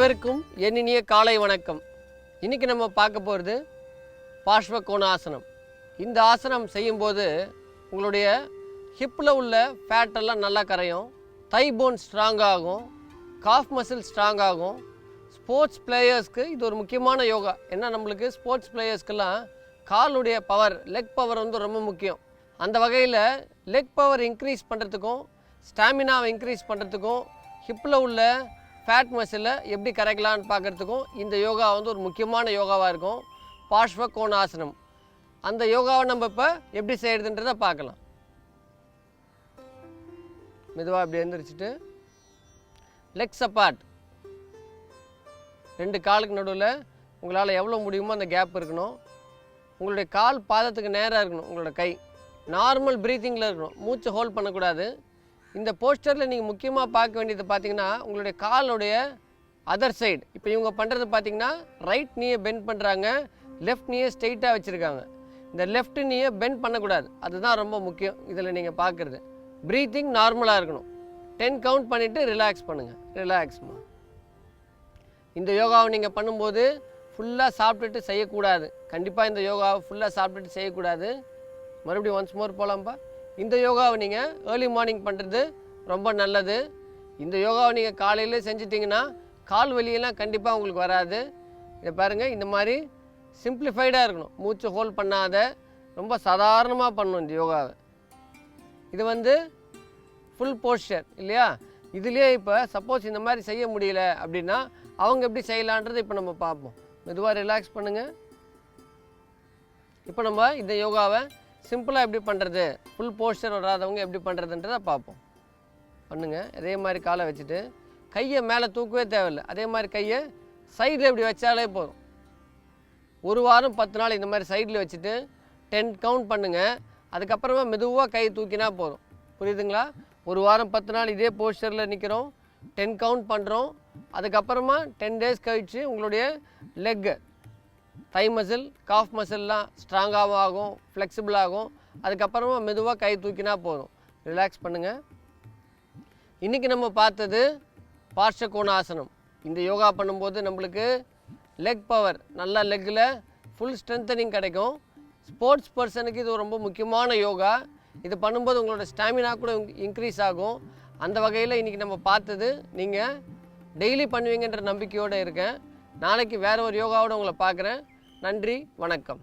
அனைவருக்கும் என் இனிய காலை வணக்கம். இன்றைக்கி நம்ம பார்க்க போகிறது பார்ஷ்வகோணாசனம். இந்த ஆசனம் செய்யும்போது உங்களுடைய ஹிப்பில் உள்ள ஃபேட்டெல்லாம் நல்லா கரையும், தை போன் ஸ்ட்ராங் ஆகும், காஃப் மசில் ஸ்ட்ராங் ஆகும். ஸ்போர்ட்ஸ் பிளேயர்ஸ்க்கு இது ஒரு முக்கியமான யோகா. ஏன்னா நம்மளுக்கு ஸ்போர்ட்ஸ் பிளேயர்ஸ்க்கெல்லாம் காலுடைய பவர், லெக் பவர் வந்து ரொம்ப முக்கியம். அந்த வகையில் லெக் பவர் இன்க்ரீஸ் பண்ணுறதுக்கும் ஸ்டாமினாவை இன்க்ரீஸ் பண்ணுறதுக்கும் ஹிப்பில் உள்ள ஃபேட் மசிலை எப்படி கரைக்கலான்னு பார்க்குறதுக்கும் இந்த யோகா வந்து ஒரு முக்கியமான யோகாவாக இருக்கும், பார்ஷ்வகோணாசனம். அந்த யோகாவை நம்ம இப்போ எப்படி செய்கிறதுன்றதை பார்க்கலாம். மெதுவாக இப்படி எழுந்திரிச்சிட்டு லெக்ஸ் அப்பார்ட், ரெண்டு காலுக்கு நடுவில் உங்களால் எவ்வளோ முடியுமோ அந்த கேப் இருக்கணும். உங்களுடைய கால் பாதத்துக்கு நேராக இருக்கணும். உங்களோட கை நார்மல் ப்ரீத்திங்கில் இருக்கணும், மூச்சை ஹோல்ட் பண்ணக்கூடாது. இந்த போஸ்டரில் நீங்கள் முக்கியமாக பார்க்க வேண்டியது பார்த்தீங்கன்னா உங்களுடைய காலுடைய அதர் சைடு. இப்போ இவங்க பண்ணுறது பார்த்தீங்கன்னா ரைட் நீயை பெண்ட் பண்ணுறாங்க, லெஃப்ட் நீயை ஸ்ட்ரெயிட்டாக வச்சுருக்காங்க. இந்த லெஃப்ட் நீயை பெண்ட் பண்ணக்கூடாது, அதுதான் ரொம்ப முக்கியம். இதில் நீங்கள் பார்க்குறது ப்ரீத்திங் நார்மலாக இருக்கணும். 10 கவுண்ட் பண்ணிவிட்டு ரிலாக்ஸ் பண்ணுங்கள். ரிலாக்ஸ்மா. இந்த யோகாவை நீங்கள் பண்ணும்போது ஃபுல்லாக சாப்பிட்டுட்டு செய்யக்கூடாது. கண்டிப்பாக இந்த யோகாவை ஃபுல்லாக சாப்பிட்டுட்டு செய்யக்கூடாது. மறுபடியும் ஒன்ஸ் மோர் போகலாம்ப்பா. இந்த யோகாவை நீங்கள் ஏர்லி மார்னிங் பண்ணுறது ரொம்ப நல்லது. இந்த யோகாவை நீங்கள் காலையிலே செஞ்சிட்டிங்கன்னா கால் வலியெல்லாம் கண்டிப்பாக உங்களுக்கு வராது. இதை பாருங்கள், இந்த மாதிரி சிம்பிளிஃபைடாக இருக்கணும், மூச்சு ஹோல்ட் பண்ணாத, ரொம்ப சாதாரணமாக பண்ணணும் இந்த யோகாவை. இது வந்து ஃபுல் போஸ்டர் இல்லையா? இதுலேயே இப்போ சப்போஸ் இந்த மாதிரி செய்ய முடியல அப்படின்னா அவங்க எப்படி செய்யலான்றது இப்போ நம்ம பார்ப்போம். மெதுவாக ரிலாக்ஸ் பண்ணுங்கள். இப்போ நம்ம இந்த யோகாவை சிம்பிளாக எப்படி பண்ணுறது, ஃபுல் போஸ்டர் வராதவங்க எப்படி பண்ணுறதுன்றதை பார்ப்போம். பண்ணுங்கள். அதே மாதிரி காலை வச்சுட்டு கையை மேலே தூக்கவே தேவையில்லை. அதே மாதிரி கையை சைடில் இப்படி வச்சாலே போதும். ஒரு வாரம் 10 நாள் இந்த மாதிரி சைடில் வச்சுட்டு 10 கவுண்ட் பண்ணுங்கள். அதுக்கப்புறமா மெதுவாக கை தூக்கினா போதும். புரியுதுங்களா? ஒரு வாரம் 10 நாள் இதே போஸ்டரில் நிற்கிறோம், 10 கவுண்ட் பண்ணுறோம். அதுக்கப்புறமா 10 டேஸ் கழித்து உங்களுடைய லெக்கு, தை மசில், காஃப் மசில்லாம் ஸ்ட்ராங்காகவும் ஆகும், ஃப்ளெக்சிபிள் ஆகும். அதுக்கப்புறமா மெதுவாக கை தூக்கினா போதும். ரிலாக்ஸ் பண்ணுங்கள். இன்றைக்கி நம்ம பார்த்தது பார்ஷ்வகோணாசனம். இந்த யோகா பண்ணும்போது நம்மளுக்கு லெக் பவர், நல்லா லெக்கில் ஃபுல் ஸ்ட்ரென்த்தனிங் கிடைக்கும். ஸ்போர்ட்ஸ் பர்சனுக்கு இது ரொம்ப முக்கியமான யோகா. இது பண்ணும்போது உங்களோட ஸ்டாமினா கூட இன்க்ரீஸ் ஆகும். அந்த வகையில் இன்றைக்கி நம்ம பார்த்தது நீங்கள் டெய்லி பண்ணுவீங்கன்ற நம்பிக்கையோடு இருக்கேன். நாளைக்கு வேறு ஒரு யோகாவோடு உங்களை பார்க்குறேன். நன்றி, வணக்கம்.